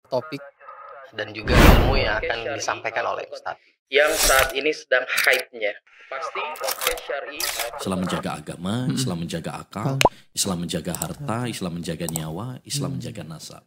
topik dan juga ilmu yang akan disampaikan oleh Ustadz yang saat ini sedang hype-nya. Pasti podcast syar'i. Islam menjaga agama, Islam menjaga akal, Islam menjaga harta, Islam menjaga nyawa, Islam menjaga nasab.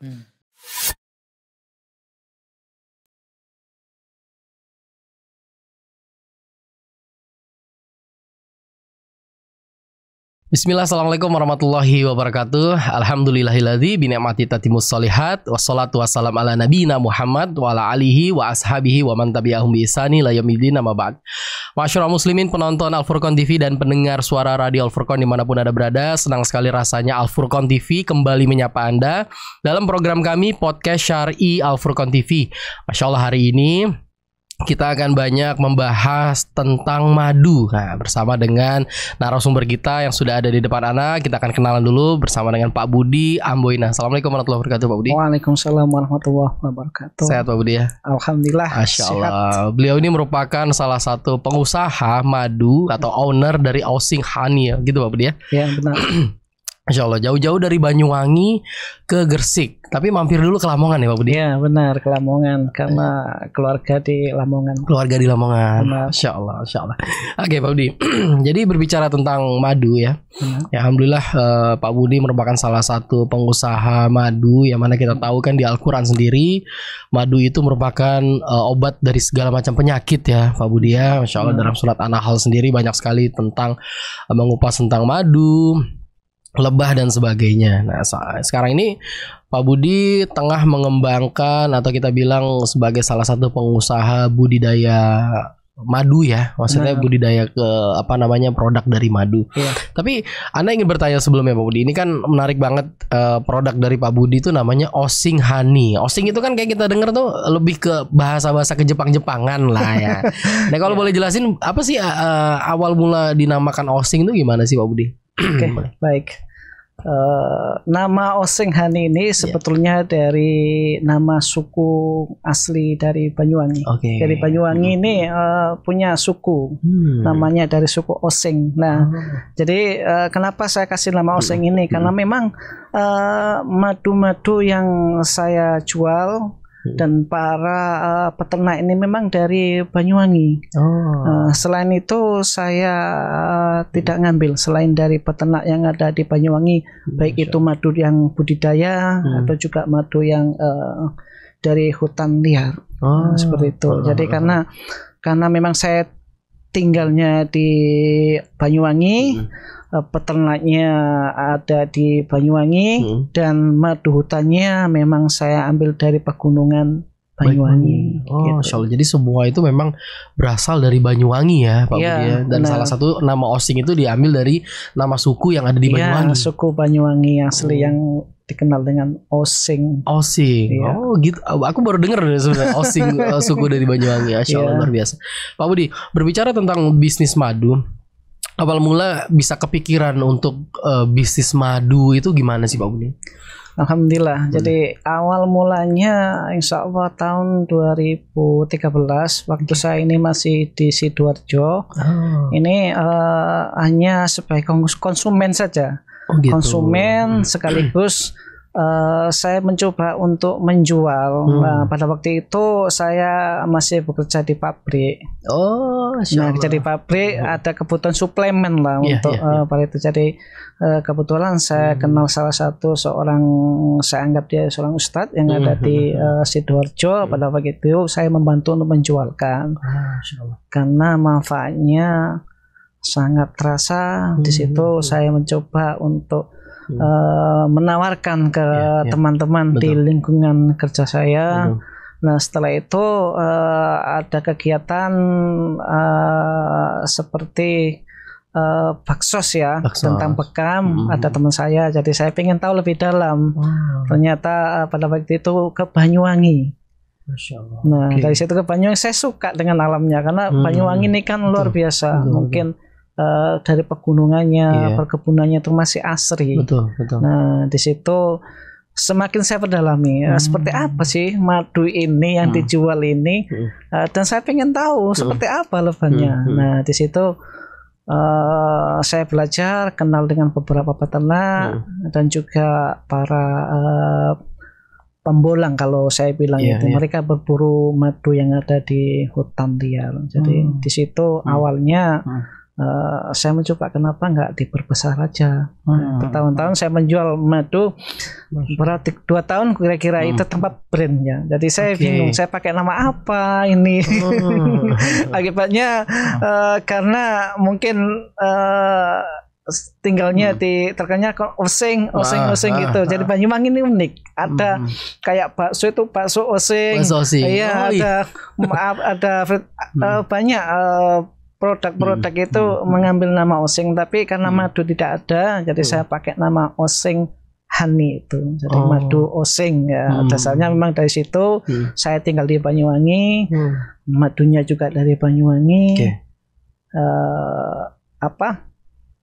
Bismillah, assalamualaikum warahmatullahi wabarakatuh. Alhamdulillahilladzi binikmati tatimmus sholihat. Wassalatu wassalam ala nabiyina Muhammad wa ala alihi wa ashabihi wa man tabi'ahum bi ihsani ila yaumil amma ba'd. Masyaallah muslimin, penonton Al Furqan TV dan pendengar suara radio Al Furqan dimanapun Anda berada, senang sekali rasanya Al Furqan TV kembali menyapa Anda dalam program kami Podcast Syar'i Al Furqan TV. Masya Allah, hari ini kita akan banyak membahas tentang madu. Nah, bersama dengan narasumber kita yang sudah ada di depan Anda. Kita akan kenalan dulu bersama dengan Pak Budi Amboina. Assalamualaikum warahmatullahi wabarakatuh, Pak Budi. Waalaikumsalam warahmatullahi wabarakatuh. Sehat Pak Budi ya? Alhamdulillah. Masya Allah. Beliau ini merupakan salah satu pengusaha madu atau owner dari Osing Honey, gitu Pak Budi ya? Ya, benar. Masya Allah, jauh-jauh dari Banyuwangi ke Gresik, tapi mampir dulu ke Lamongan ya Pak Budi? Ya benar, ke Lamongan karena keluarga di Lamongan. Keluarga di Lamongan. Benar. Masya Allah, Masya Allah. Oke Pak Budi, jadi berbicara tentang madu ya. Ya Alhamdulillah, Pak Budi merupakan salah satu pengusaha madu yang mana kita tahu kan di Al-Quran sendiri madu itu merupakan obat dari segala macam penyakit ya Pak Budi ya. Masya Allah, dalam surat An-Nahl sendiri banyak sekali tentang mengupas tentang madu, lebah dan sebagainya. Nah, sekarang ini Pak Budi tengah mengembangkan atau kita bilang sebagai salah satu pengusaha budidaya madu ya, maksudnya budidaya produk dari madu. Iya. Tapi Anda ingin bertanya sebelumnya Pak Budi, ini kan menarik banget, produk dari Pak Budi itu namanya Osing Honey. Osing itu kan kayak kita dengar tuh lebih ke bahasa-bahasa ke Jepang-Jepangan lah ya. Nah kalau boleh jelasin apa sih awal mula dinamakan Osing itu gimana sih Pak Budi? Oke, baik. Nama Osing Honey ini sebetulnya dari nama suku asli dari Banyuwangi. Dari Banyuwangi ini punya suku, namanya dari suku Osing. Nah, jadi kenapa saya kasih nama Osing ini? Karena memang madu-madu yang saya jual dan para peternak ini memang dari Banyuwangi. Selain itu saya tidak ngambil selain dari peternak yang ada di Banyuwangi, baik itu madu yang budidaya atau juga madu yang dari hutan liar. Seperti itu. Jadi karena memang saya tinggalnya di Banyuwangi, peternaknya ada di Banyuwangi, dan madu hutannya memang saya ambil dari pegunungan Banyuwangi. Gitu. Masya Allah. Jadi semua itu memang berasal dari Banyuwangi ya Pak Budi ya. Dan salah satu nama Osing itu diambil dari nama suku yang ada di Banyuwangi. Suku Banyuwangi asli yang dikenal dengan Osing. Osing. Ya. Oh gitu. Aku baru dengar sebenarnya Osing suku dari Banyuwangi. Masya Allah, luar biasa. Pak Budi, berbicara tentang bisnis madu, awal mula bisa kepikiran untuk bisnis madu itu gimana sih Pak Budi? Alhamdulillah. Jadi awal mulanya insya Allah tahun 2013 waktu saya ini masih di Sidoarjo. Ini hanya sebagai konsumen saja. Gitu. Konsumen sekaligus saya mencoba untuk menjual. Nah, pada waktu itu saya masih bekerja di pabrik. Kerja di pabrik ada kebutuhan suplemen lah untuk pada itu. Jadi kebetulan saya kenal salah satu seorang, saya anggap dia seorang ustadz yang ada di Sidoarjo. Pada waktu itu saya membantu untuk menjualkan. Karena manfaatnya sangat terasa. Di situ saya mencoba untuk menawarkan ke teman-teman di lingkungan kerja saya. Nah setelah itu ada kegiatan seperti baksos ya, tentang bekam. Ada teman saya, jadi saya ingin tahu lebih dalam. Ternyata pada waktu itu ke Banyuwangi. Masya Allah. Nah dari situ ke Banyuwangi, saya suka dengan alamnya karena Banyuwangi ini kan luar biasa. Mungkin dari pegunungannya, perkebunannya itu masih asri. Nah di situ semakin saya perdalami seperti apa sih madu ini yang dijual ini, dan saya pengen tahu seperti apa lebahnya. Nah di situ saya belajar, kenal dengan beberapa peternak dan juga para pembolang kalau saya bilang Iya, itu. iya. Mereka berburu madu yang ada di hutan liar. Jadi di situ awalnya saya mencoba kenapa nggak diperbesar aja. Bertahun-tahun saya menjual madu, berarti 2 tahun kira-kira itu tempat brandnya. Jadi saya bingung saya pakai nama apa ini. Akibatnya karena mungkin tinggalnya terkenal oseng gitu. Jadi Banyuwangi ini unik. Ada kayak bakso itu bakso oseng. Iya, ada banyak produk-produk itu mengambil nama oseng, tapi karena madu tidak ada, jadi saya pakai nama oseng honey itu. Jadi madu oseng ya. Dasarnya memang dari situ. Saya tinggal di Banyuwangi. Madunya juga dari Banyuwangi.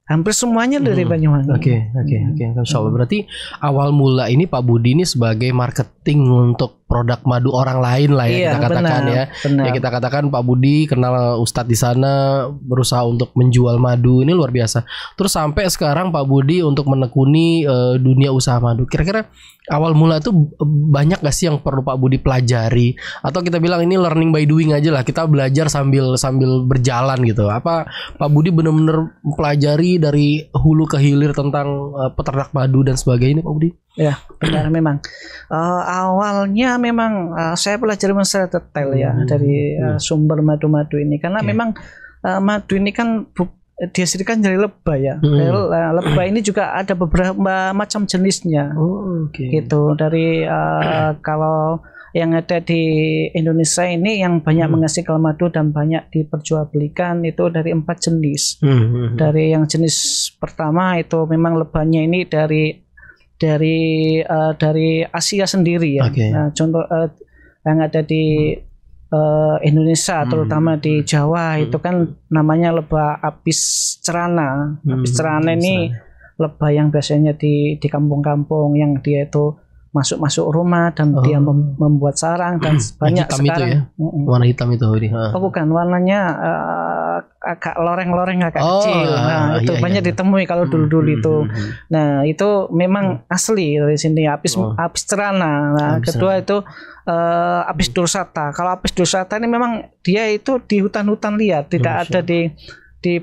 Hampir semuanya dari Banyuwangi. Oke. Insya Allah. Berarti awal mula ini Pak Budi ini sebagai marketing untuk produk madu orang lain lah ya, kita katakan benar. Ya kita katakan Pak Budi kenal Ustadz di sana, berusaha untuk menjual madu, ini luar biasa. Terus sampai sekarang Pak Budi untuk menekuni dunia usaha madu. Kira-kira awal mula itu banyak gak sih yang perlu Pak Budi pelajari? Atau kita bilang ini learning by doing aja lah, kita belajar sambil berjalan gitu. Apa Pak Budi benar-benar mempelajari dari hulu ke hilir tentang peternak madu dan sebagainya, Pak Budi? Ya, benar memang. Awalnya memang saya pelajari secara detail ya dari sumber madu-madu ini, karena memang madu ini kan dihasilkan dari lebah ya. Lebah ini juga ada beberapa macam jenisnya. Gitu. Dari kalau yang ada di Indonesia ini yang banyak menghasilkan madu dan banyak diperjualbelikan itu dari 4 jenis. Dari yang jenis pertama itu memang lebahnya ini dari Asia sendiri ya. Nah, contoh yang ada di Indonesia, terutama di Jawa itu kan namanya lebah apis cerana. Apis cerana ini lebah yang biasanya di kampung-kampung yang dia itu masuk rumah dan dia membuat sarang dan banyak hitam sekarang. Itu ya? Warna hitam itu. Bukan, warnanya agak loreng-loreng agak kecil. Nah, itu banyak ditemui kalau dulu-dulu itu. Nah, itu memang asli dari sini apis cerana. Nah, kedua itu apis dorsata. Kalau apis dorsata ini memang dia itu di hutan-hutan liar, tidak ada di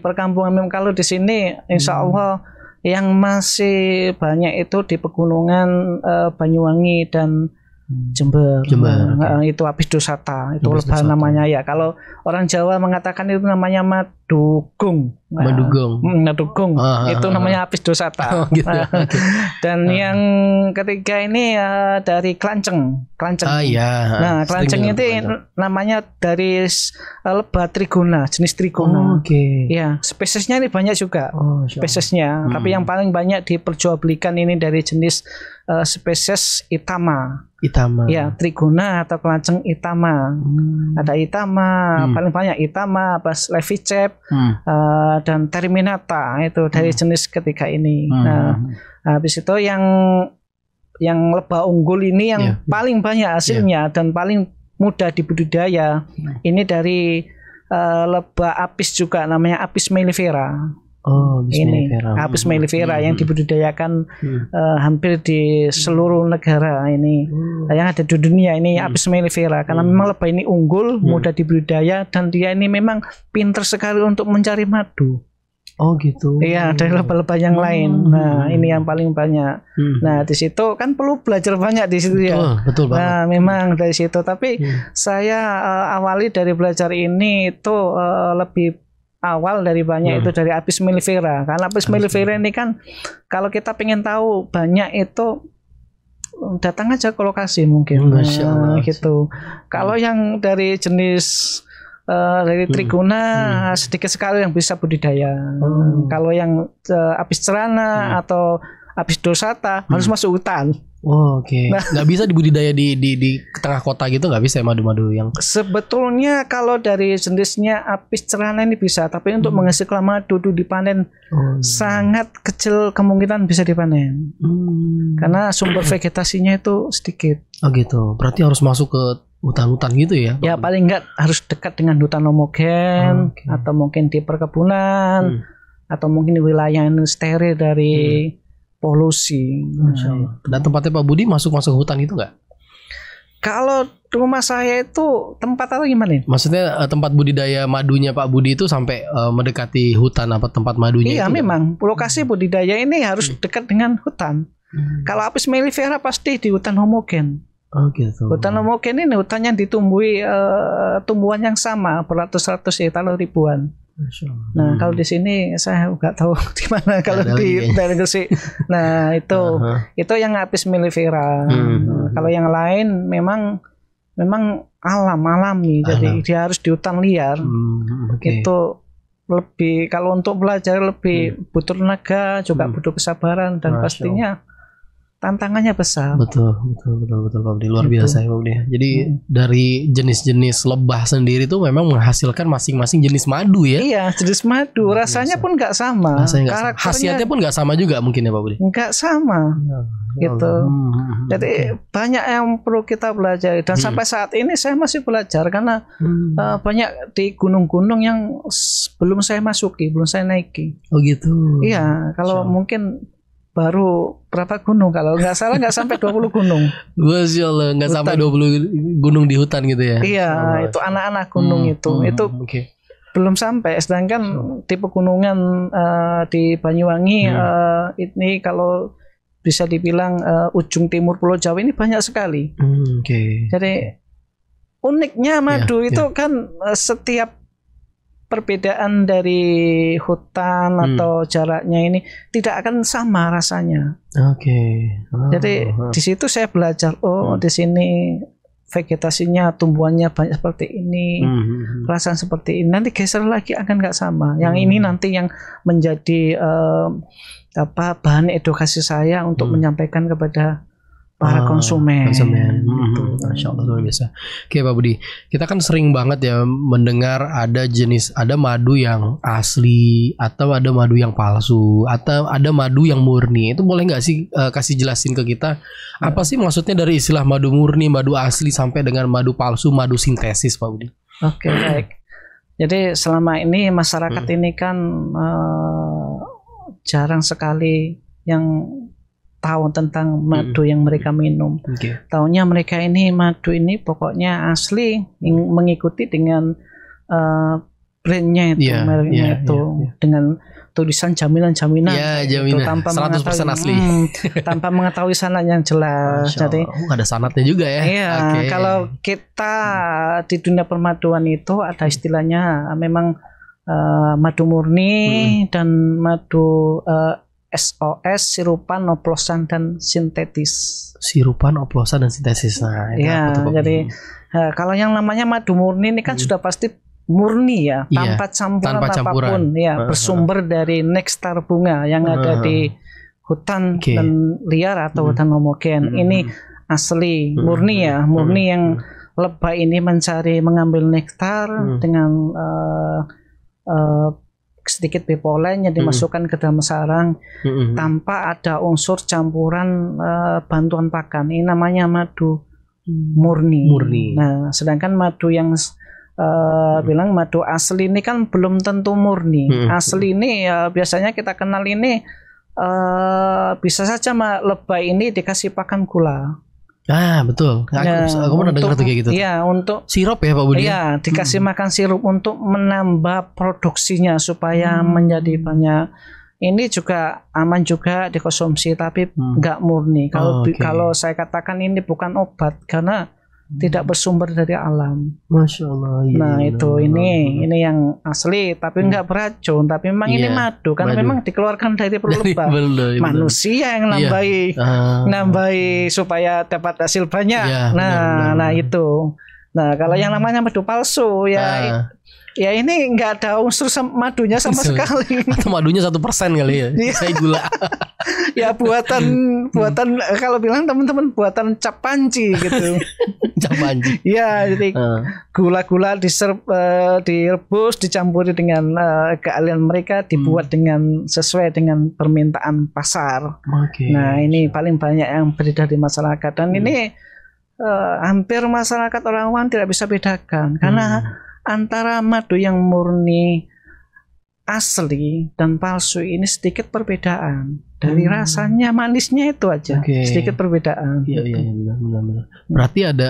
perkampungan. Memang kalau di sini insya Allah yang masih banyak itu di pegunungan Banyuwangi dan Jember. Itu apis dorsata, itu lebah namanya ya. Kalau orang Jawa mengatakan itu namanya madugung. Madugung. Itu namanya apis dorsata. Dan yang ketiga ini dari klanceng. Nah, klanceng itu namanya dari lebah trigona, jenis trigona. Ya, spesiesnya ini banyak juga. Spesiesnya, tapi yang paling banyak diperjualbelikan ini dari jenis spesies Itama. Ya, trigona atau klanceng Itama. Ada Itama, paling banyak Itama, Levicep, dan Terminata itu dari jenis ketiga ini. Nah, habis itu yang lebah unggul ini yang paling banyak hasilnya dan paling mudah dibudidaya. Ini dari lebah apis juga, namanya Apis mellifera. Ini Apis mellifera yang dibudidayakan hampir di seluruh negara ini yang ada di dunia ini. Apis mellifera karena memang lebah ini unggul, mudah dibudidaya dan dia ini memang pintar sekali untuk mencari madu. Gitu. Iya, dari lebah-lebah yang lain. Nah, ini yang paling banyak. Nah, di situ kan perlu belajar banyak di situ ya. Betul banget. Nah, memang dari situ. Tapi saya awali dari belajar ini itu lebih awal dari banyak itu dari Apis mellifera. Karena Apis mellifera ini kan kalau kita pengen tahu banyak itu datang aja ke lokasi mungkin. Gitu. Kalau yang dari jenis dari trigona sedikit sekali yang bisa budidaya. Kalau yang apis cerana atau apis dorsata harus masuk hutan. Nggak bisa dibudidaya di tengah kota gitu, nggak bisa ya madu-madu yang. Sebetulnya kalau dari jenisnya apis cerana ini bisa, tapi untuk menghasilkan madu itu dipanen sangat kecil kemungkinan bisa dipanen. Karena sumber vegetasinya itu sedikit. Gitu. Berarti harus masuk ke hutan-hutan gitu ya? Ya paling enggak harus dekat dengan hutan homogen atau mungkin di perkebunan atau mungkin di wilayah yang steril dari polusi. Dan tempatnya Pak Budi masuk hutan itu nggak? Kalau rumah saya itu tempat atau gimana? Maksudnya tempat budidaya madunya Pak Budi itu sampai mendekati hutan apa tempat madunya? Iya, itu memang lokasi budidaya ini harus dekat dengan hutan. Kalau Apis mellifera pasti di hutan homogen. Oh gitu. Hutan homogen ini hutan yang ditumbuhi tumbuhan yang sama beratus-ratus hektar ribuan. Nah, kalau di sini saya nggak tahu di mana kalau di daerah Gresik. Nah, itu yang Apis mellifera. Kalau yang lain memang alami. Jadi dia harus di hutan liar. Itu lebih, kalau untuk belajar lebih butuh tenaga, juga butuh kesabaran, dan pastinya tantangannya besar. Betul Pak Budi, luar biasa ya Pak Budi. Jadi dari jenis-jenis lebah sendiri tuh memang menghasilkan masing-masing jenis madu ya. Iya, jenis madu. Rasanya pun nggak sama. Khasiatnya pun nggak sama juga mungkin ya Pak Budi. Nggak sama. Gitu. Jadi banyak yang perlu kita belajar, dan sampai saat ini saya masih belajar karena banyak di gunung-gunung yang belum saya masuki, belum saya naiki. Oh gitu. Iya, kalau mungkin baru berapa gunung, kalau nggak salah nggak sampai 20 gunung. Masya Allah, nggak sampai 20 gunung di hutan gitu ya. Iya, itu anak-anak gunung itu belum sampai. Sedangkan di pegunungan di Banyuwangi ini kalau bisa dibilang ujung timur Pulau Jawa ini banyak sekali. Jadi uniknya madu itu kan setiap perbedaan dari hutan atau jaraknya ini tidak akan sama rasanya. Jadi di situ saya belajar, di sini vegetasinya, tumbuhannya banyak seperti ini, rasanya seperti ini. Nanti geser lagi akan nggak sama. Yang ini nanti yang menjadi bahan edukasi saya untuk menyampaikan kepada para konsumen. Masya Allah, luar biasa. Oke Pak Budi, kita kan sering banget ya mendengar ada madu yang asli, atau ada madu yang palsu, atau ada madu yang murni. Itu boleh nggak sih kasih jelasin ke kita apa sih maksudnya dari istilah madu murni, madu asli, sampai dengan madu palsu, madu sintesis Pak Budi? Oke, baik. Jadi selama ini masyarakat ini kan jarang sekali yang tahu tentang madu yang mereka minum. Taunya mereka ini madu ini pokoknya asli, mengikuti dengan brandnya itu, mereknya itu, dengan tulisan jaminan-jaminan itu tanpa 100% asli. Tanpa mengetahui sanad yang jelas. Jadi ada sanadnya juga ya. Iya, kalau kita di dunia permaduan itu ada istilahnya memang madu murni dan madu SOS, sirupan, oplosan, dan sintetis. Sirupan, oplosan, dan sintesis. Nah, ya, jadi kalau yang namanya madu murni ini kan sudah pasti murni ya, tanpa campuran apapun, ya, bersumber dari nektar bunga yang ada di hutan dan liar atau hutan homogen. Ini asli, murni ya, murni yang lebah ini mengambil nektar dengan sedikit bipolen yang dimasukkan ke dalam sarang tanpa ada unsur campuran bantuan pakan. Ini namanya madu murni. Nah, sedangkan madu yang bilang madu asli ini kan belum tentu murni. Asli ini biasanya kita kenal ini bisa saja lebah ini dikasih pakan gula. Betul. Aku pernah dengar tuh kayak gitu. Iya, untuk sirup ya Pak Budi. Iya, dikasih makan sirup untuk menambah produksinya supaya menjadi banyak. Ini juga aman juga dikonsumsi, tapi nggak murni. Kalau saya katakan ini bukan obat karena tidak bersumber dari alam. Masya Allah. Nah itu ini yang asli, tapi nggak beracun, tapi memang ini madu karena memang dikeluarkan dari perut lebah. Manusia yang nambahi supaya dapat hasil banyak. Nah itu. Nah kalau yang namanya madu palsu ya ini nggak ada unsur madunya sama sekali. Atau madunya 1% kali ya. Saya gula. Ya buatan kalau bilang teman-teman buatan cap panci gitu. Cap panci. Ya jadi gula-gula direbus, dicampuri dengan keahlian mereka, dibuat dengan sesuai dengan permintaan pasar. Nah ini paling banyak yang beredar di masyarakat, dan ini hampir masyarakat orang awam tidak bisa bedakan karena antara madu yang murni asli dan palsu ini sedikit perbedaan Dari rasanya manisnya itu aja, sedikit perbedaan. Iya benar. Berarti ada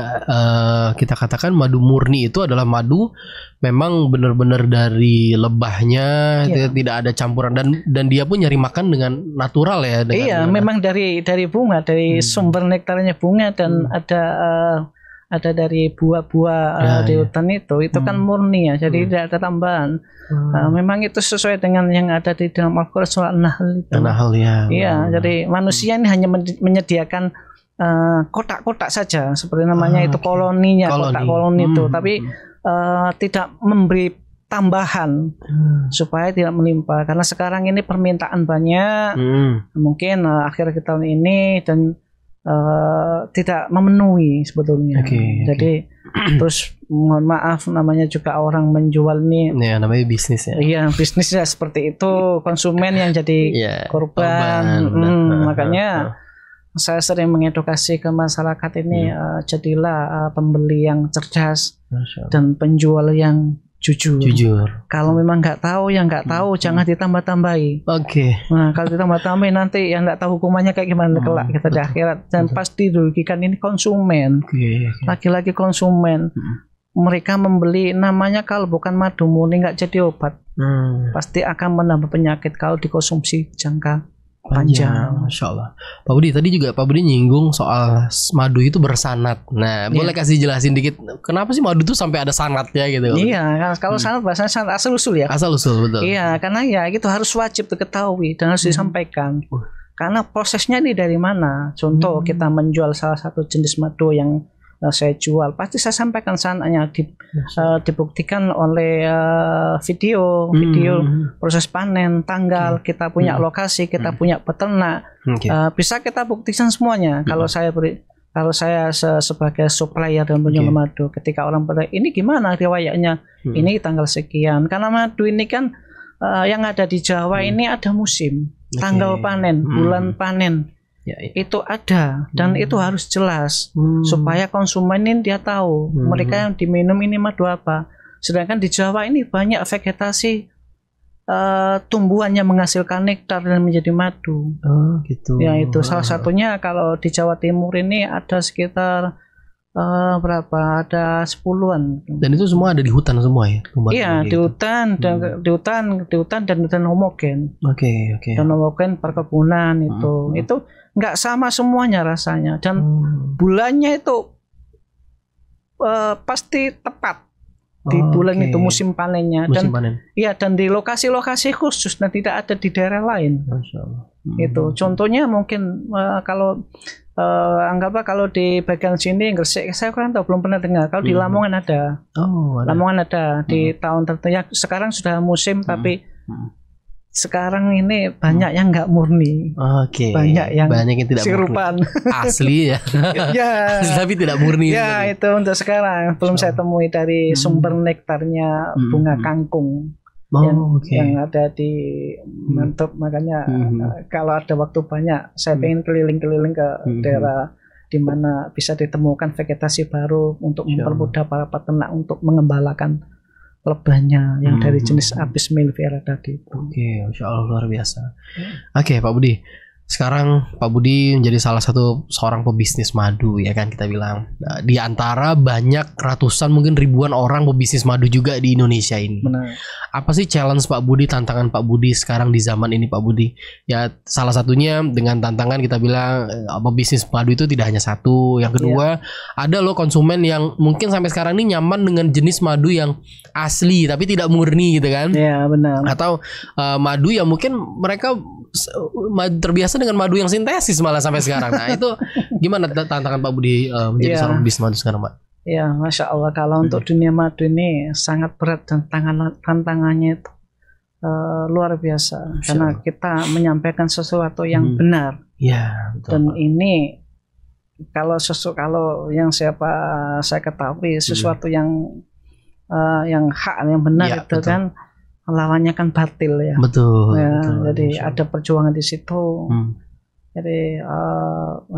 kita katakan madu murni itu adalah madu memang benar-benar dari lebahnya, tidak ada campuran dan dia pun nyari makan dengan natural ya. Iya, memang dari bunga, dari sumber nektarnya bunga dan ada dari buah-buah di hutan itu kan murni ya, jadi tidak ada tambahan. Memang itu sesuai dengan yang ada di dalam Al-Quran surah An-Nahl itu. An-Nahl ya. Iya, jadi manusia ini hanya menyediakan kotak-kotak saja, seperti namanya itu koloninya, kotak koloni itu, tapi tidak memberi tambahan supaya tidak melimpah. Karena sekarang ini permintaan banyak, mungkin akhir tahun ini dan tidak memenuhi sebetulnya. Jadi terus mohon maaf, namanya juga orang menjual nih. Ya, namanya bisnis ya. Iya, bisnisnya seperti itu, konsumen yang jadi korban. Makanya saya sering mengedukasi ke masyarakat ini, jadilah pembeli yang cerdas dan penjual yang jujur. Kalau memang nggak tahu, jangan ditambah-tambahi. Nah, kalau ditambah-tambahi nanti yang nggak tahu hukumannya kayak gimana kelak kita di akhirat, dan pasti dirugikan ini konsumen. Lagi-lagi konsumen. Mereka membeli, namanya kalau bukan madu murni nggak jadi obat. Pasti akan menambah penyakit kalau dikonsumsi jangka panjang. Masya Allah. Pak Budi tadi juga Pak Budi nyinggung soal madu itu bersanat. Nah, boleh kasih jelasin dikit kenapa sih madu itu sampai ada sanatnya gitu? Iya, kalau sanat bahasanya sanat asal usul ya. Asal usul, betul. Iya, karena ya itu harus wajib diketahui dan harus disampaikan. Karena prosesnya ini dari mana? Contoh kita menjual salah satu jenis madu yang saya jual, pasti saya sampaikan sanatnya, dibuktikan oleh video proses panen, tanggal, kita punya lokasi, kita punya peternak, bisa kita buktikan semuanya. Kalau saya sebagai supplier dan penjual madu, ketika orang bertanya ini gimana riwayatnya, ini tanggal sekian, karena madu ini kan yang ada di Jawa ini ada musim, tanggal panen, bulan panen. Itu ada dan itu harus jelas supaya konsumen ini dia tahu mereka yang diminum ini madu apa. Sedangkan di Jawa ini banyak vegetasi tumbuhan yang menghasilkan nektar dan menjadi madu. Ya itu salah satunya. Kalau di Jawa Timur ini ada sekitar berapa? Ada 10-an. Dan itu semua ada di hutan semua ya? Iya, di hutan dan di hutan homogen. Dan homogen perkebunan itu nggak sama semuanya rasanya, dan bulannya itu pasti tepat di bulan itu musim panennya, dan di lokasi-lokasi khusus dan tidak ada di daerah lain. Itu contohnya mungkin kalau anggaplah kalau di bagian sini Gresik, saya kurang tahu, belum pernah dengar. Kalau di Lamongan ada. Lamongan ada di tahun tertentu. Ya, sekarang sudah musim tapi sekarang ini banyak yang nggak murni. Banyak yang tidak sirupan murni. Asli ya. Ya. Tapi tidak murni. Ya, itu untuk sekarang belum saya temui dari sumber nektarnya bunga kangkung. Yang ada di Mantap. Makanya kalau ada waktu banyak saya pengen keliling-keliling ke daerah di mana bisa ditemukan vegetasi baru untuk mempermudah para peternak untuk mengembalakan lebahnya yang dari jenis Apis mellifera tadi. Masya Allah, luar biasa. Pak Budi, sekarang Pak Budi menjadi salah satu seorang pebisnis madu ya kan kita bilang. Nah, di antara banyak ratusan mungkin ribuan orang pebisnis madu juga di Indonesia ini. Benar. Apa sih challenge Pak Budi, tantangan Pak Budi sekarang di zaman ini Pak Budi? Ya salah satunya dengan tantangan kita bilang bisnis madu itu tidak hanya satu. Yang kedua ada loh konsumen yang mungkin sampai sekarang ini nyaman dengan jenis madu yang asli tapi tidak murni gitu kan? Iya benar. Atau madu yang mungkin mereka terbiasa dengan madu yang sintesis malah sampai sekarang. Nah itu gimana tantangan Pak Budi menjadi seorang bisnis madu sekarang Pak? Ya Masya Allah, kalau untuk dunia madu ini sangat berat dan tantangannya itu luar biasa. Karena kita menyampaikan sesuatu yang benar. Ya, betul, dan Pak. Ini kalau yang saya ketahui sesuatu yang hak, yang benar itu betul. Kan lawannya kan batil ya. Betul. Ya, betul jadi ada perjuangan di situ. Jadi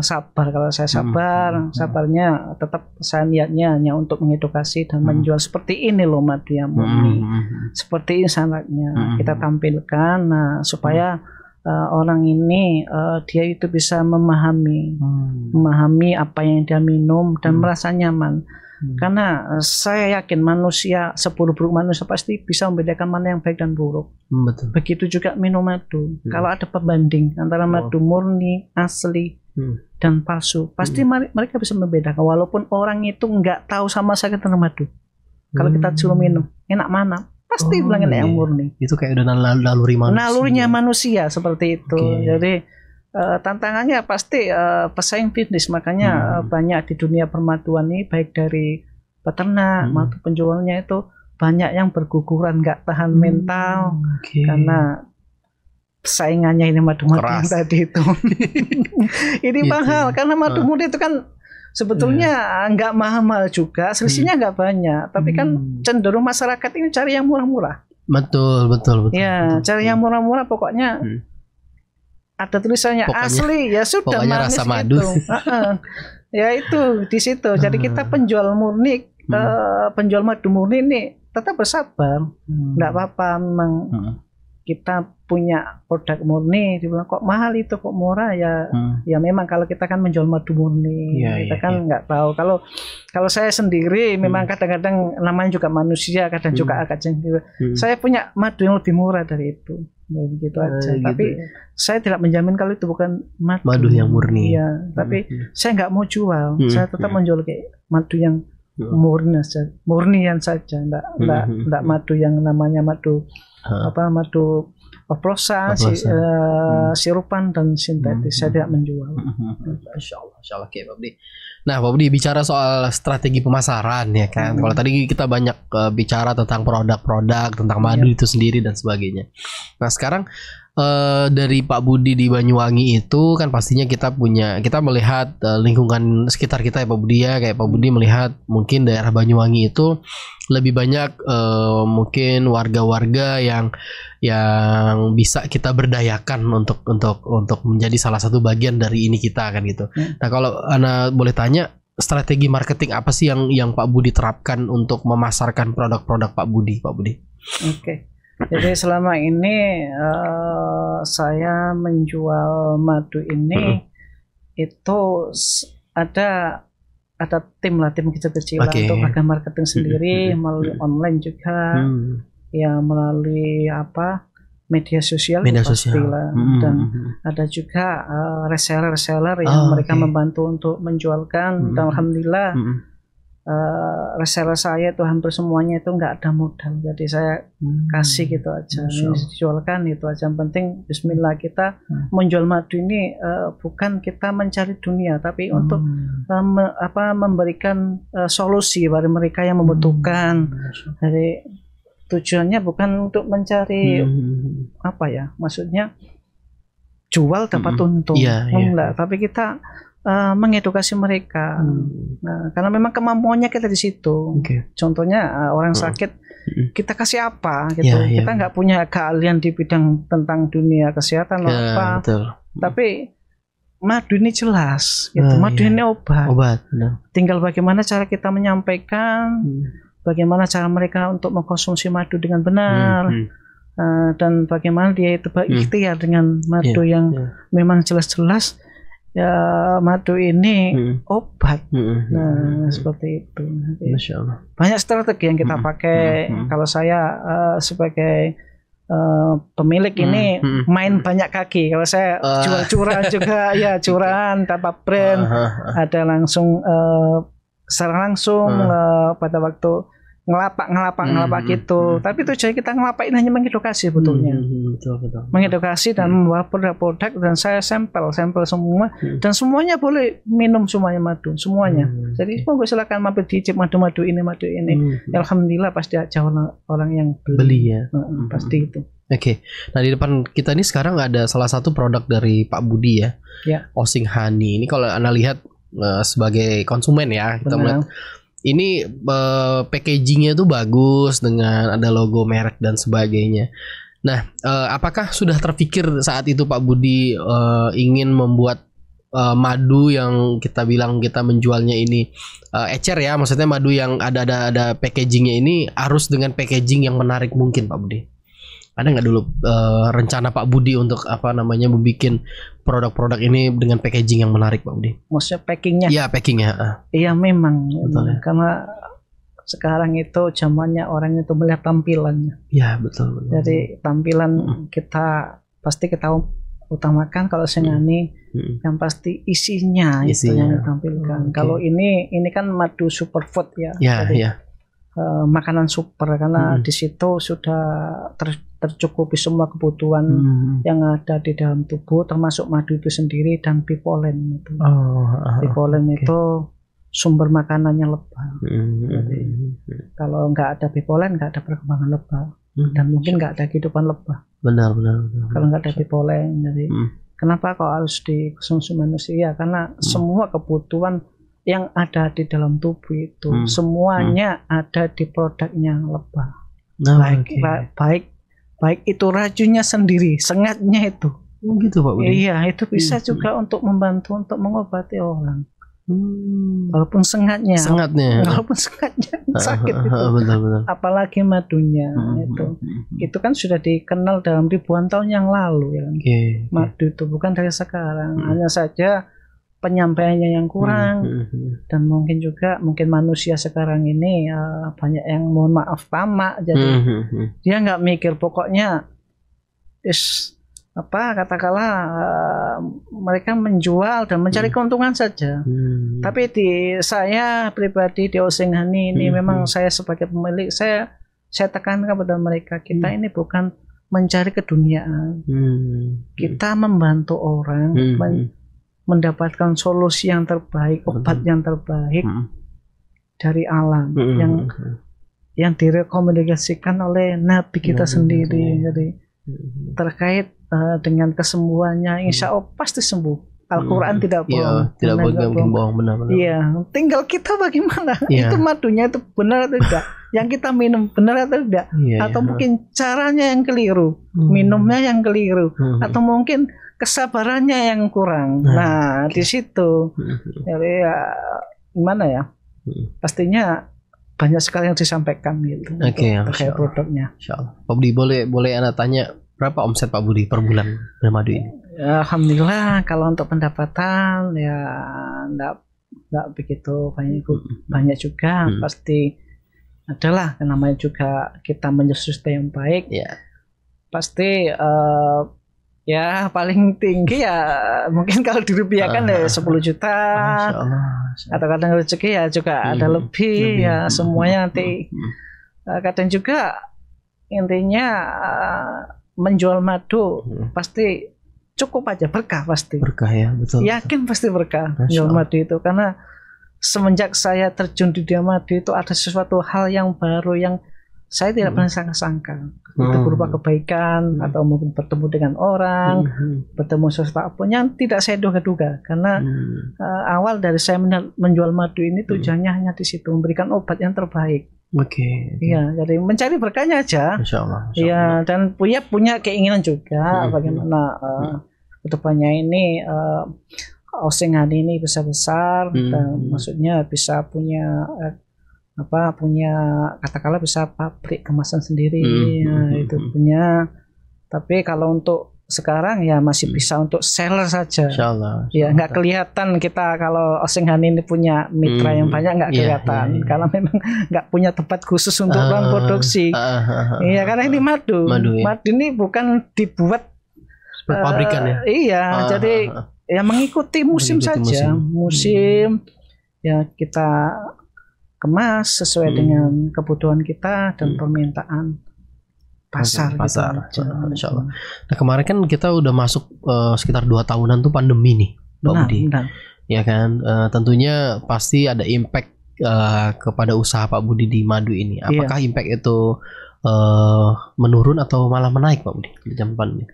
sabar, kalau saya sabarnya tetap saya niatnya hanya untuk mengedukasi dan menjual seperti ini loh madu yang murni. Seperti ini sanatnya kita tampilkan supaya orang ini dia itu bisa memahami apa yang dia minum dan merasa nyaman. Karena saya yakin manusia, seburuk-buruk manusia pasti bisa membedakan mana yang baik dan buruk. Betul. Begitu juga minum madu. Kalau ada pembanding antara madu murni, asli, dan palsu, pasti mereka bisa membedakan. Walaupun orang itu nggak tahu sama sekali tentang madu. Kalau kita suruh minum, enak mana? Pasti bilang enak yang murni. Itu kayak udah naluri manusia. Nalurinya manusia seperti itu. Jadi tantangannya pasti pesaing bisnis. Makanya banyak di dunia permaduan ini, baik dari peternak maupun penjualnya itu banyak yang berguguran, nggak tahan mental karena saingannya ini madu-madu yang tadi itu. Ini mahal karena madu murni itu kan sebetulnya nggak mahal juga, selisihnya nggak banyak, tapi kan cenderung masyarakat ini cari yang murah-murah. Betul. Ya, cari yang murah-murah, pokoknya ada tulisannya asli, ya sudah manis rasa gitu. madu. Ya itu di situ. Jadi kita penjual murni, penjual madu murni ini tetap bersabar, nggak apa-apa. Memang kita punya produk murni, dibilang kok mahal itu, kok murah ya. Ya memang kalau kita kan menjual madu murni, kita kan nggak tahu. Kalau saya sendiri memang kadang-kadang namanya juga manusia, kadang juga agak cengkir. Saya punya madu yang lebih murah dari itu, begitu aja. Tapi saya tidak menjamin kalau itu bukan madu yang murni. Ya, tapi saya nggak mau jual. Saya tetap menjual kayak madu yang murnian saja, nggak madu yang namanya madu madu oplosan, sirupan dan sintetis. Saya tidak menjual. Masya Allah, Pak Budi. Nah, Pak Budi, bicara soal strategi pemasaran ya kan. Kalau tadi kita banyak bicara tentang produk-produk, tentang madu itu sendiri dan sebagainya. Nah, sekarang dari Pak Budi di Banyuwangi itu kan pastinya kita melihat lingkungan sekitar kita ya Pak Budi ya. Kayak Pak Budi melihat mungkin daerah Banyuwangi itu lebih banyak mungkin warga-warga yang bisa kita berdayakan untuk menjadi salah satu bagian dari ini kita kan gitu. Nah, kalau Ana boleh tanya, strategi marketing apa sih yang Pak Budi terapkan untuk memasarkan produk-produk Pak Budi? Oke. Jadi selama ini saya menjual madu ini itu ada tim kecil-kecilan untuk bagian marketing sendiri, melalui online juga, ya melalui media sosial pastilah. Dan ada juga reseller yang mereka membantu untuk menjualkan. Dan alhamdulillah reseller saya itu hampir semuanya itu nggak ada modal, jadi saya kasih gitu aja, jualkan itu aja. Yang penting bismillah, kita menjual madu ini bukan kita mencari dunia, tapi untuk memberikan solusi bagi mereka yang membutuhkan. Jadi tujuannya bukan untuk mencari maksudnya jual dapat untung, enggak, tapi kita mengedukasi mereka. Nah, karena memang kemampuannya kita di situ. Contohnya orang sakit, kita kasih apa gitu. Kita nggak punya keahlian di bidang tentang dunia kesehatan tapi madu ini jelas gitu. Madu ini obat. Tinggal bagaimana cara kita menyampaikan, bagaimana cara mereka untuk mengkonsumsi madu dengan benar. Dan bagaimana dia itu berikhtiar dengan madu yang memang jelas-jelas ya madu ini obat. Nah, seperti itu. Masya Allah. Banyak strategi yang kita pakai. Kalau saya sebagai pemilik ini main banyak kaki. Kalau saya jual curahan juga, ya curahan tanpa brand, ada langsung secara langsung pada waktu ngelapak gitu. Tapi tujuan kita ngelapak ini hanya mengedukasi sebetulnya. Betul. Mengedukasi dan membawa produk-produk, dan saya sampel semua, dan semuanya boleh minum, semuanya madu, semuanya. Jadi monggo silakan mampir diicip madu ini. Alhamdulillah pasti ada orang yang beli ya. Pasti itu. Oke. Nah, di depan kita ini sekarang ada salah satu produk dari Pak Budi ya. Osing Honey. Ini kalau Anda lihat sebagai konsumen ya, kita melihat ini packagingnya tuh bagus dengan ada logo merek dan sebagainya. Nah, apakah sudah terpikir saat itu Pak Budi ingin membuat madu yang kita bilang kita menjualnya ini ecer ya, maksudnya madu yang ada packagingnya ini harus dengan packaging yang menarik mungkin Pak Budi? Ada nggak dulu rencana Pak Budi untuk apa namanya membuat produk-produk ini dengan packaging yang menarik, Pak Budi? Maksudnya packingnya? Iya, packingnya. Iya memang, Betul, ya. Karena sekarang itu zamannya orang itu melihat tampilannya. Iya, betul. Jadi tampilan kita pasti kita utamakan. Kalau Senghani yang pasti isinya itu yang ditampilkan. Kalau ini kan madu superfood ya. Jadi, makanan super karena di situ sudah tercukupi semua kebutuhan yang ada di dalam tubuh, termasuk madu itu sendiri dan bipolen itu. Bipolen itu sumber makanannya lebah. Jadi, kalau nggak ada bipolen nggak ada perkembangan lebah dan mungkin nggak ada kehidupan lebah. Benar. Kalau nggak ada bipolen, jadi kenapa kok harus dikonsumsi manusia? Karena semua kebutuhan yang ada di dalam tubuh itu semuanya ada di produknya lebah. Baik itu racunnya sendiri, sengatnya itu. Gitu Pak Budi. Iya, itu bisa juga untuk membantu untuk mengobati orang. Walaupun sengatnya sakit itu. Betul. Apalagi madunya itu kan sudah dikenal dalam ribuan tahun yang lalu ya. Madu itu bukan dari sekarang. Hanya saja penyampaiannya yang kurang dan mungkin manusia sekarang ini banyak yang mohon maaf tamak, jadi dia nggak mikir, pokoknya katakanlah mereka menjual dan mencari keuntungan saja. Tapi di saya pribadi di Senghani ini memang saya sebagai pemilik saya tekankan kepada mereka, kita ini bukan mencari keduniaan, kita membantu orang mendapatkan solusi yang terbaik, obat yang terbaik dari alam yang direkomendasikan oleh Nabi kita sendiri. Jadi terkait dengan kesembuhannya, insya Allah pasti sembuh. Al-Quran tidak bohong. Tidak bohong, benar-benar. Iya, tinggal kita bagaimana. Itu madunya itu benar atau tidak? Yang kita minum benar atau tidak? Atau mungkin caranya yang keliru, minumnya yang keliru, atau mungkin kesabarannya yang kurang. Nah, di situ. Jadi gimana ya? Pastinya banyak sekali yang disampaikan gitu. Terkait produknya. Insyaallah. Pak Budi, boleh anak tanya berapa omset Pak Budi per bulan dengan madu ini? Alhamdulillah kalau untuk pendapatan ya enggak begitu banyak juga. Pasti adalah namanya juga kita menyesuaikan yang baik. Pasti ya paling tinggi ya mungkin kalau dirupiahkan ya 10 juta. Atau kadang rezeki ya juga ada lebih ya, semuanya nanti. Kadang juga intinya menjual madu pasti cukup aja, berkah pasti. Berkah ya, betul. Yakin pasti berkah menjual madu itu, karena semenjak saya terjun di dunia madu itu ada sesuatu hal yang baru yang saya tidak pernah sangka-sangka. Itu berupa kebaikan atau mungkin bertemu dengan orang, bertemu sesuatu apapun yang tidak saya duga-duga. Karena awal dari saya menjual madu ini tujuannya hanya di situ, memberikan obat yang terbaik. Iya, jadi mencari berkahnya aja. Insyaallah. Iya, dan punya keinginan juga bagaimana kedepannya ini Senghani ini bisa besar dan maksudnya bisa punya katakanlah bisa pabrik kemasan sendiri, itu punya. Tapi kalau untuk sekarang ya masih bisa untuk seller saja. Insyaallah. Ya nggak kelihatan kita kalau Senghani ini punya mitra yang banyak, nggak kelihatan karena memang nggak punya tempat khusus untuk ruang produksi. Iya, karena ini madu ini bukan dibuat pabrikan ya. Iya, jadi ya mengikuti musim saja. Musim ya kita kemas sesuai dengan kebutuhan kita dan permintaan pasar. Insyaallah. Nah, kemarin kan kita udah masuk sekitar 2 tahunan tuh pandemi nih, Pak Budi. Ya kan, tentunya pasti ada impact kepada usaha Pak Budi di madu ini. Apakah impact itu menurun atau malah menaik, Pak Budi, di zaman pandemi?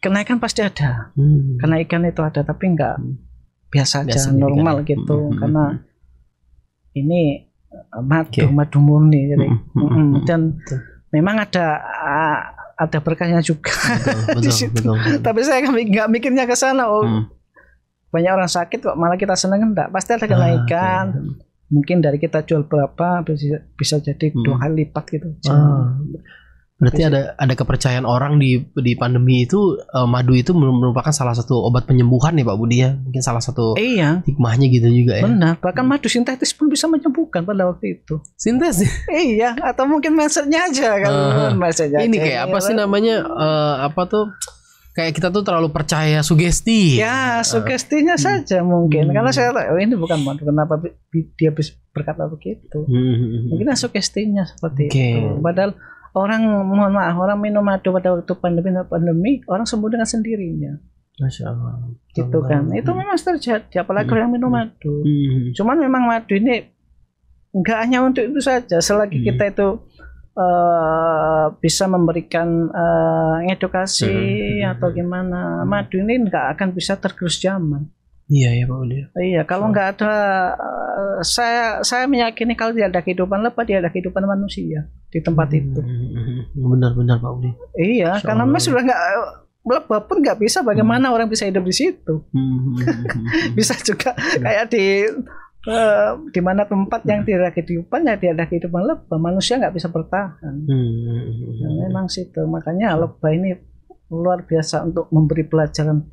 Kenaikan pasti ada. Kenaikan itu ada, tapi enggak biasa aja, normal gitu. Karena ini madu murni, jadi dan memang ada berkahnya juga di situ. Tapi saya nggak mikirnya ke sana. Banyak orang sakit kok malah kita seneng, enggak. Pasti ada kenaikan. Mungkin dari kita jual berapa bisa jadi 2 kali lipat gitu. Berarti ada kepercayaan orang di pandemi itu madu itu merupakan salah satu obat penyembuhan ya Pak Budi ya. Mungkin salah satu hikmahnya gitu juga ya. Benar, bahkan madu sintetis pun bisa menyembuhkan pada waktu itu. Sintetis? Iya, atau mungkin mindsetnya aja kalau mindsetnya. Ini kayak apa sih namanya apa tuh? Kayak kita tuh terlalu percaya sugesti. Ya, sugestinya saja mungkin. Karena saya tahu ini bukan madu, kenapa dia berkata begitu? Mungkin sugestinya seperti itu. Padahal orang, mohon maaf, orang minum madu pada waktu pandemi orang sembuh dengan sendirinya. Masya Allah. Gitu kan. Itu memang terjadi, apalagi orang minum madu. Cuman memang madu ini enggak hanya untuk itu saja. Selagi kita itu bisa memberikan edukasi atau gimana, madu ini enggak akan bisa tergerus zaman. Iya ya Pak Budi. Iya, kalau enggak ada, saya meyakini kalau tidak ada kehidupan lebah, tidak ada kehidupan manusia di tempat itu. Benar-benar Pak Budi. Iya, karena memang sudah enggak, lebah pun enggak bisa, bagaimana orang bisa hidup di situ? Bisa juga kayak di mana tempat yang tidak ada kehidupan, ya tidak ada kehidupan lebah, manusia enggak bisa bertahan. Ya, memang situ, makanya lebah ini luar biasa untuk memberi pelajaran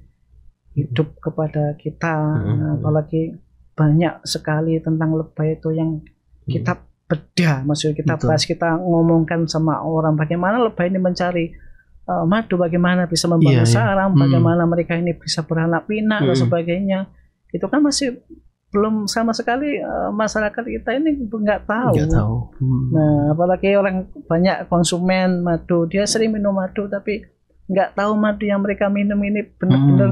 hidup kepada kita. Apalagi banyak sekali tentang lebah itu yang kita bedah, maksudnya kita bahas, kita ngomongkan sama orang bagaimana lebah ini mencari madu, bagaimana bisa membangun sarang, bagaimana mereka ini bisa beranak pinak dan sebagainya. Itu kan masih belum sama sekali masyarakat kita ini nggak tahu. Nah, apalagi orang banyak konsumen madu, dia sering minum madu tapi nggak tahu madu yang mereka minum ini benar-benar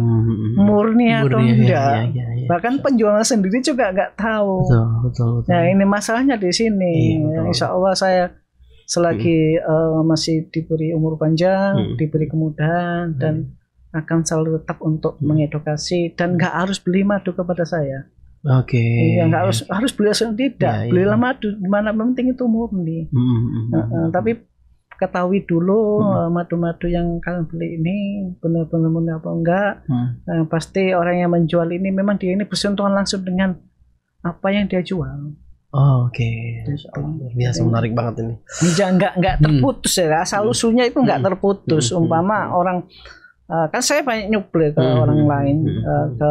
murni atau enggak. Bahkan penjual sendiri juga nggak tahu. Betul. Nah, ini masalahnya di sini. Insya Allah saya selagi masih diberi umur panjang, diberi kemudahan, dan akan selalu tetap untuk mengedukasi, dan nggak harus beli madu kepada saya. Iya, nggak harus beli sendiri, tidak. Belilah madu, dimana penting itu murni. Tapi ketahui dulu madu-madu yang kalian beli ini benar-benar murni apa enggak. Pasti orang yang menjual ini memang dia ini bersentuhan langsung dengan apa yang dia jual. Biasa, menarik banget ini. Enggak terputus ya, asal usulnya itu enggak terputus. Umpama orang kan saya banyak nyuplai ke orang lain, ke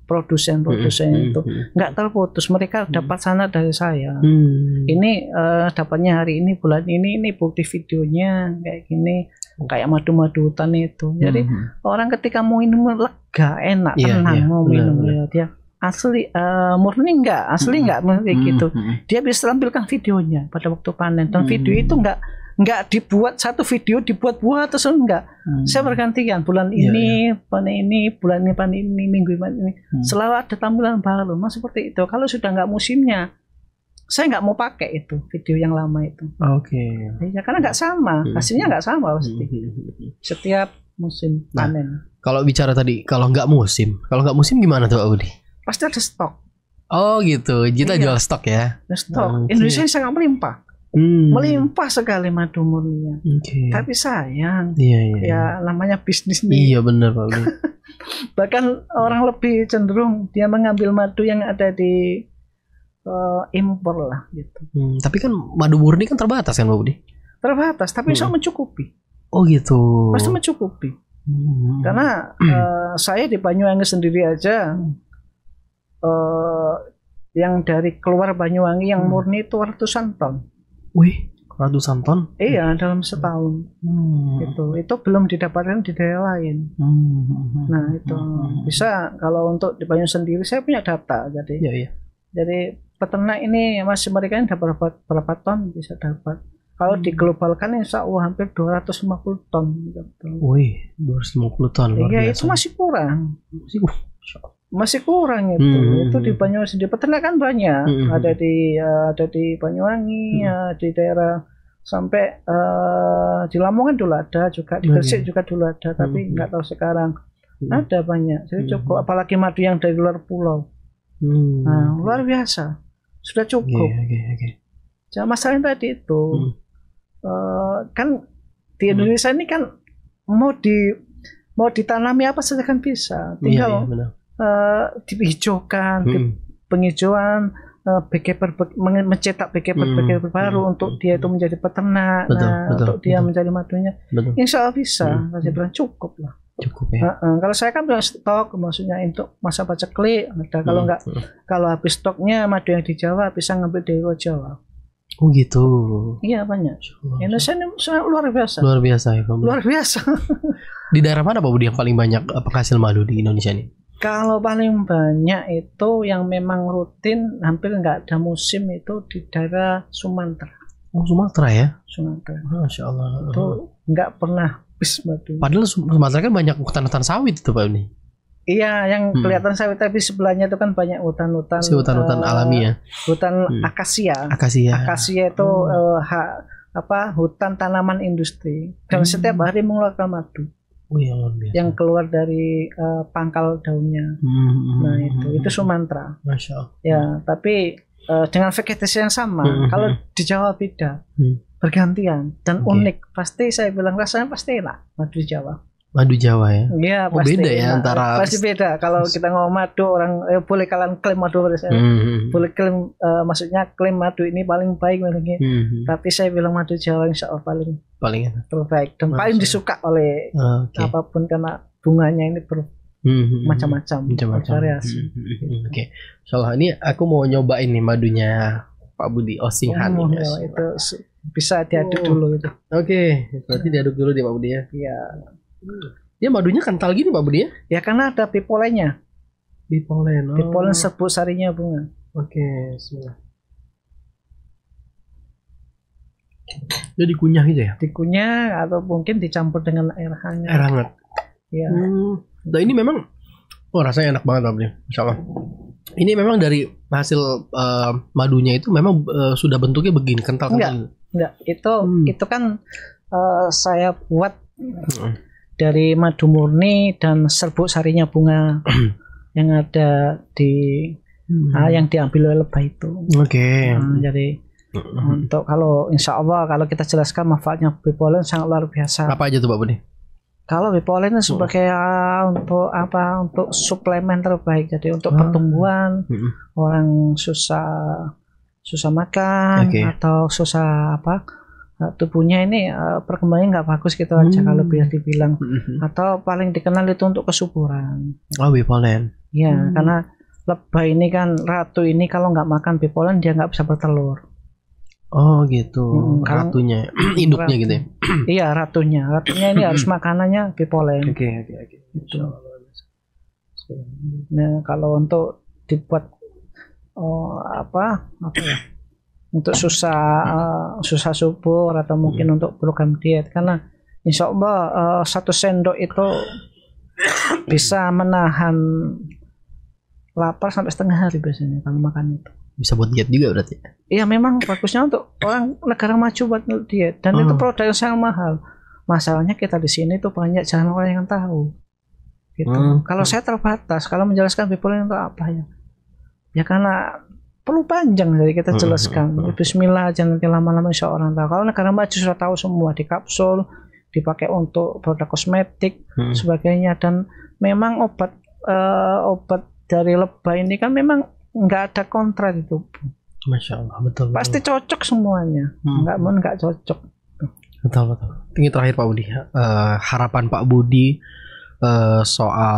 produsen itu nggak terputus, mereka dapat sana dari saya. Ini dapatnya hari ini, bulan ini bukti videonya kayak gini, kayak madu-madu hutan itu. Jadi orang ketika mau minum lega, enak, tenang mau minum, dia asli murni enggak, asli enggak kayak gitu. Dia bisa tampilkan videonya pada waktu panen, dan video itu enggak dibuat satu video dibuat-buat terus enggak. Saya bergantian, bulan ini panen ini, bulan ini panen ini, minggu ini. Selalu ada tampilan baru. Mas seperti itu. Kalau sudah enggak musimnya, saya enggak mau pakai itu video yang lama itu. Ya, karena enggak sama, hasilnya enggak sama pasti. Setiap musim panen. Kalau bicara tadi kalau enggak musim gimana tuh Pak Budi? Pasti ada stok. Oh gitu, kita jual stok ya. Stok. Indonesia sangat melimpah. Melimpah sekali madu murninya. Tapi sayang, ya namanya bisnis nih. Iya benar Pak Budi. Bahkan orang lebih cenderung dia mengambil madu yang ada di impor lah gitu. Tapi kan madu murni kan terbatas kan Pak Budi? Terbatas, tapi bisa mencukupi. Oh gitu. Pasti mencukupi. Karena saya di Banyuwangi sendiri aja, yang dari keluar Banyuwangi yang murni itu ratusan ton. Wih, ratusan ton? Iya, dalam setahun. Itu belum didapatkan di daerah lain. Nah, itu bisa kalau untuk di Banyuwangi sendiri saya punya data. Jadi peternak ini masih mereka ini dapat berapa ton bisa dapat. Kalau diglobalkan insya Allah hampir 250 ton. Wih, 250 ton. Iya, itu masih kurang. Masih kurang itu. Itu di Banyuwangi sendiri peternak kan banyak. Ada di Banyuwangi, di daerah sampai di Lamongan dulu ada juga, di Gresik juga dulu ada, tapi nggak tahu sekarang. Ada banyak. Jadi cukup, apalagi madu yang dari luar pulau. Nah, luar biasa. Sudah cukup. Jangan masalahnya tadi itu. Kan di Indonesia ini kan mau ditanami apa saja kan bisa. Tinggal dihijaukan, penghijauan, mencetak beekeeper baru untuk dia itu menjadi peternak, untuk dia mencari madunya. Insya Allah bisa. Saya bilang cukup lah. Cukup ya. Kalau saya kan bilang stok, maksudnya untuk masa paceklik ada. Kalau enggak, kalau habis stoknya madu yang di Jawa bisa ngambil dari luar Jawa. Oh gitu. Iya banyak. Indonesia ini sangat luar biasa. Luar biasa ya Pak Budi. Luar biasa. Di daerah mana Pak Budi yang paling banyak penghasil madu di Indonesia ini? Kalau paling banyak itu yang memang rutin hampir nggak ada musim itu di daerah Sumatera. Oh Sumatera ya? Sumatera. Masya Allah. Itu nggak pernah habis madu. Padahal Sumatera kan banyak hutan-hutan sawit itu Pak Budi. Iya, yang kelihatan sawit tapi sebelahnya itu kan banyak hutan-hutan. Hutan-hutan alami ya. Hutan akasia. Akasia itu hutan tanaman industri. Dan setiap hari mengeluarkan madu. Oh, yang keluar dari pangkal daunnya. Nah itu Sumatera. Masya Allah. Ya, tapi dengan vegetasi yang sama. Kalau di Jawa beda, bergantian dan unik. Pasti saya bilang rasanya pasti enak madu Jawa. Madu Jawa ya? Iya, pasti beda ya antara. Pasti beda. Kalau kita ngomong madu orang boleh kalian klaim madu boleh klaim, maksudnya klaim madu ini paling baik tapi saya bilang madu Jawa insya Allah paling terbaik dan paling disuka oleh apapun karena bunganya ini macam-macam variasi. Oke. Soalnya ini aku mau nyobain nih madunya Pak Budi Osinghani. Itu bisa diaduk dulu itu. Oke, berarti diaduk dulu deh Pak Budi ya. Iya. Dia madunya kental gini Pak Budi ya? Ya karena ada pipolennya. Pipolen serbuk sarinya bunga. Oke, bismillah. Dia dikunyah gitu ya? Dikunyah atau mungkin dicampur dengan air hangat. Air hangat. Iya. Nah ini memang, rasanya enak banget Pak Budi, Insya Allah. Ini memang dari hasil madunya itu memang sudah bentuknya begini kental. Enggak. Itu kan saya buat dari madu murni dan serbuk sarinya bunga yang ada di yang diambil oleh lebah itu. Oke. Jadi untuk kalau insya Allah kalau kita jelaskan manfaatnya bipolen sangat luar biasa. Apa aja tuh Pak Budi? Kalau bipolen sebagai untuk apa? Untuk suplemen terbaik. Jadi untuk pertumbuhan orang susah makan atau susah tubuhnya ini perkembangannya nggak bagus gitu aja kalau biar dibilang atau paling dikenal itu untuk kesuburan. Oh bipolen. Ya karena lebah ini kan ratu ini kalau nggak makan bipolen dia nggak bisa bertelur. Oh gitu. Ratunya, induknya gitu ya? Iya ratunya ini harus makanannya bipolen. Oke. Gitu. Nah kalau untuk dibuat untuk susah subur atau mungkin untuk program diet karena insya Allah 1 sendok itu bisa menahan lapar sampai setengah hari biasanya kalau makan itu. Bisa buat diet juga berarti? Iya memang bagusnya untuk orang negara maju buat diet dan itu produk yang sangat mahal. Masalahnya kita di sini tuh banyak jarang orang yang tahu. Gitu. Kalau saya terbatas kalau menjelaskan bipolen itu apa ya? Ya karena perlu panjang jadi kita jelaskan. Bismillah aja nanti lama-lama insya Allah orang tahu. Kalau negara maju sudah tahu semua di kapsul, dipakai untuk produk kosmetik, sebagainya dan memang obat dari lebah ini kan memang nggak ada kontra di tubuh. Masya Allah betul. Pasti cocok semuanya. Nggak cocok. Betul. Ini terakhir Pak Budi. Harapan Pak Budi soal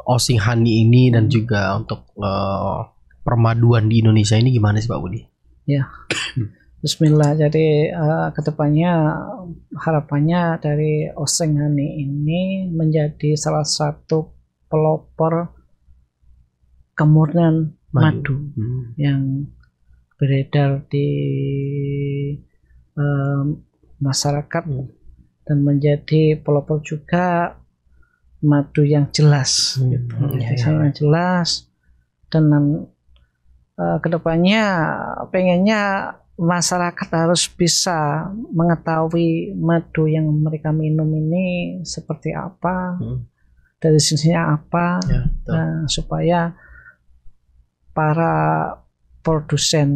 Osinghani ini dan juga untuk permaduan di Indonesia ini gimana sih Pak Budi? Ya, Bismillah. Jadi kedepannya harapannya dari Osinghani ini menjadi salah satu pelopor kemurnian madu yang beredar di masyarakat dan menjadi pelopor juga madu yang jelas, sangat jelas dan kedepannya pengennya masyarakat harus bisa mengetahui madu yang mereka minum ini seperti apa, dari sisinya apa, supaya para produsen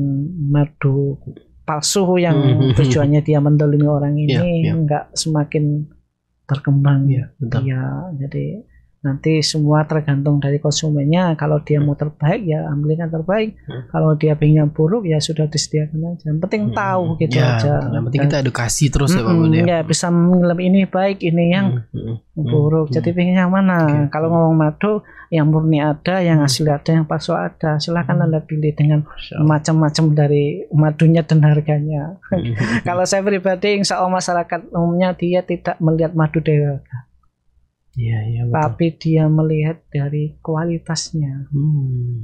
madu palsu yang tujuannya dia mendolimi orang ini enggak semakin berkembang. Jadi Nanti semua tergantung dari konsumennya. Kalau dia mau terbaik ya ambil yang terbaik. Kalau dia pengen yang buruk ya sudah disediakan aja. Yang penting tahu gitu Ya, aja. yang penting kita edukasi terus ya Pak Budi. Ya bisa menilai ini baik, ini yang buruk. Jadi pengen yang mana? Kalau ngomong madu, yang murni ada, yang asli ada, yang palsu ada. Silakan Anda pilih dengan macam-macam dari madunya dan harganya. Kalau saya pribadi, insya Allah masyarakat umumnya dia tidak melihat madu dari harga. Iya, betul. Tapi dia melihat dari kualitasnya.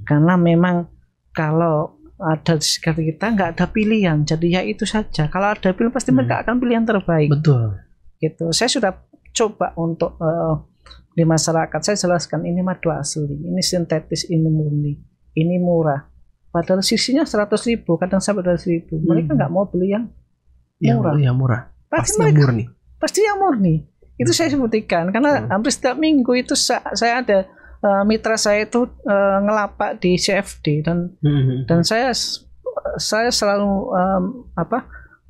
Karena memang kalau ada di sekitar kita nggak ada pilihan, jadi ya itu saja. Kalau ada pilihan pasti mereka akan pilih yang terbaik. Betul. Gitu. Saya sudah coba untuk di masyarakat saya jelaskan ini madu asli, ini sintetis, ini murni, ini murah. Padahal sisinya 100.000, kadang sampai 200.000. Mereka nggak mau beli yang murah. Yang murah. Pasti yang mereka, murni. Pasti yang murni. Itu saya sebutkan karena hampir setiap minggu itu saya ada mitra saya itu ngelapak di CFD dan saya selalu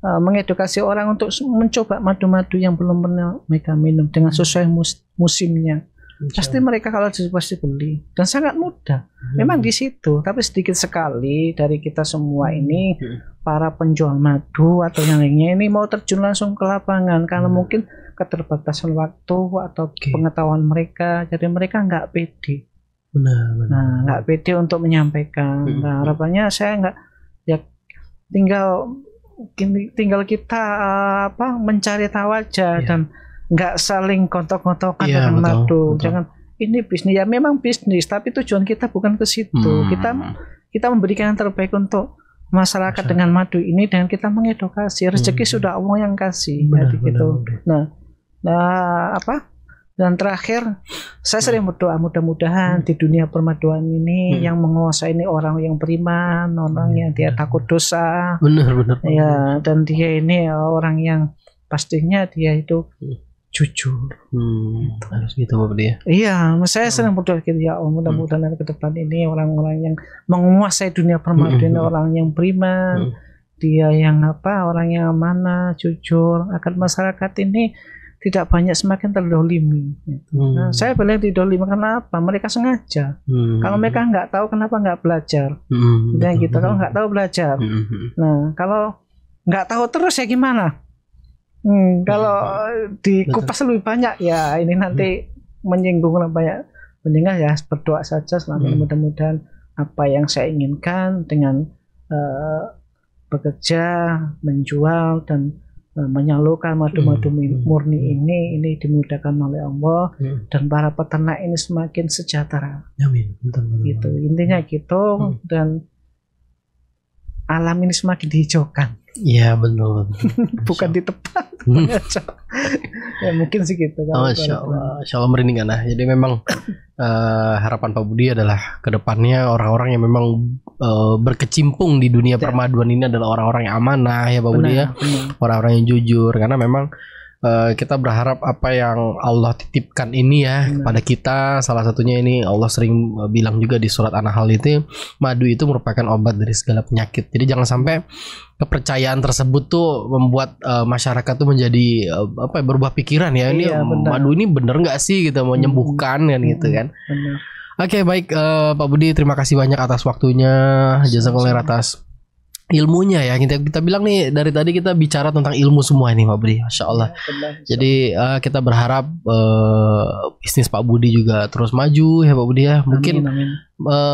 mengedukasi orang untuk mencoba madu-madu yang belum pernah mereka minum dengan sesuai musimnya. Pasti mereka kalau pasti beli dan sangat mudah. Memang di situ, tapi sedikit sekali dari kita semua ini para penjual madu atau yang lainnya ini mau terjun langsung ke lapangan karena mungkin keterbatasan waktu atau pengetahuan mereka, jadi mereka nggak pede. Benar. Nah, nggak pede untuk menyampaikan. Nah, harapannya saya nggak ya tinggal kita mencari tahu aja dan nggak saling kontok-kontokan dengan madu. Jangan ini bisnis ya memang bisnis, tapi tujuan kita bukan ke situ. Kita memberikan yang terbaik untuk masyarakat dengan madu ini dan kita mengedukasi. Rezeki sudah Allah yang kasih. Gitu. Dan terakhir saya sering berdoa mudah-mudahan di dunia permaduan ini yang menguasai ini orang yang beriman, orang yang dia takut dosa. Benar. Ya, dan dia ini orang yang pastinya dia itu jujur. Harus gitu Pak Budi ya. Iya, saya sering berdoa gitu ya Allah, mudah-mudahan ke depan ini orang-orang yang menguasai dunia permaduan ini orang yang beriman, dia yang orang yang amanah, jujur, agar masyarakat ini tidak banyak semakin terdolimi. Gitu. Nah, saya bilang didolimi karena apa? Mereka sengaja. Kalau mereka nggak tahu, kenapa nggak belajar? Dan gitu. Kalau nggak tahu belajar. Nah, kalau nggak tahu terus ya gimana? Kalau dikupas lebih banyak ya ini nanti menyinggung banyak. Mendingan ya berdoa saja selama mudah-mudahan apa yang saya inginkan dengan bekerja, menjual dan menyalurkan madu-madu murni ini dimudahkan oleh Allah dan para peternak ini semakin sejahtera. Amin. Betul. Gitu. Intinya gitu dan alam ini semakin dihijaukan. Iya betul. Bukan ditebang. Ya mungkin sih gitu. Insya Allah merinding kan. Jadi memang harapan Pak Budi adalah kedepannya orang-orang yang memang berkecimpung di dunia permaduan ini adalah orang-orang yang amanah ya Pak Budi ya. Orang-orang yang jujur karena memang kita berharap apa yang Allah titipkan ini ya kepada kita, salah satunya ini Allah sering bilang juga di surat An-Nahl itu madu itu merupakan obat dari segala penyakit. Jadi jangan sampai kepercayaan tersebut tuh membuat masyarakat tuh menjadi berubah pikiran ya, ini madu ini bener nggak sih gitu mau menyembuhkan kan gitu kan. Oke, baik Pak Budi, terima kasih banyak atas waktunya, jazakallahu atas ilmunya ya. Kita bilang nih dari tadi kita bicara tentang ilmu semua ini Pak Budi, Masya Allah. Jadi kita berharap bisnis Pak Budi juga terus maju ya Pak Budi ya. Mungkin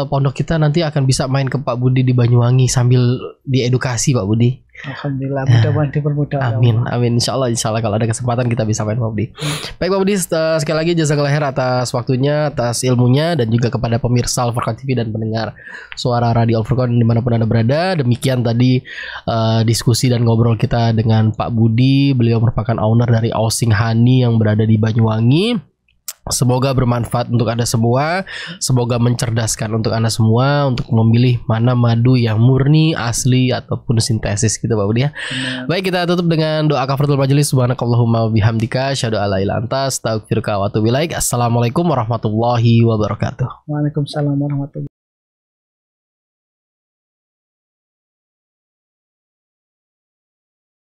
pondok kita nanti akan bisa main ke Pak Budi di Banyuwangi sambil diedukasi Pak Budi. Alhamdulillah, mudah-mudahan dipermudah. Amin. Insya Allah kalau ada kesempatan kita bisa main Pak Budi. Baik Pak Budi, sekali lagi jazakallahu khair atas waktunya, atas ilmunya, dan juga kepada pemirsa Al-Furqan TV dan pendengar suara radio Al-Furqan dimanapun Anda berada. Demikian tadi diskusi dan ngobrol kita dengan Pak Budi. Beliau merupakan owner dari Ausing Honey yang berada di Banyuwangi. Semoga bermanfaat untuk Anda semua. Semoga mencerdaskan untuk Anda semua untuk memilih mana madu yang murni, asli ataupun sintesis gitu Pak Budi ya. Baik, kita tutup dengan doa kafaratul majelis. Subhanakallahumma wabihamdika asyhadu an la ilaha illa anta astaghfiruka wa atubu ilaik. Assalamualaikum warahmatullahi wabarakatuh. Waalaikumsalam warahmatullahi wabarakatuh.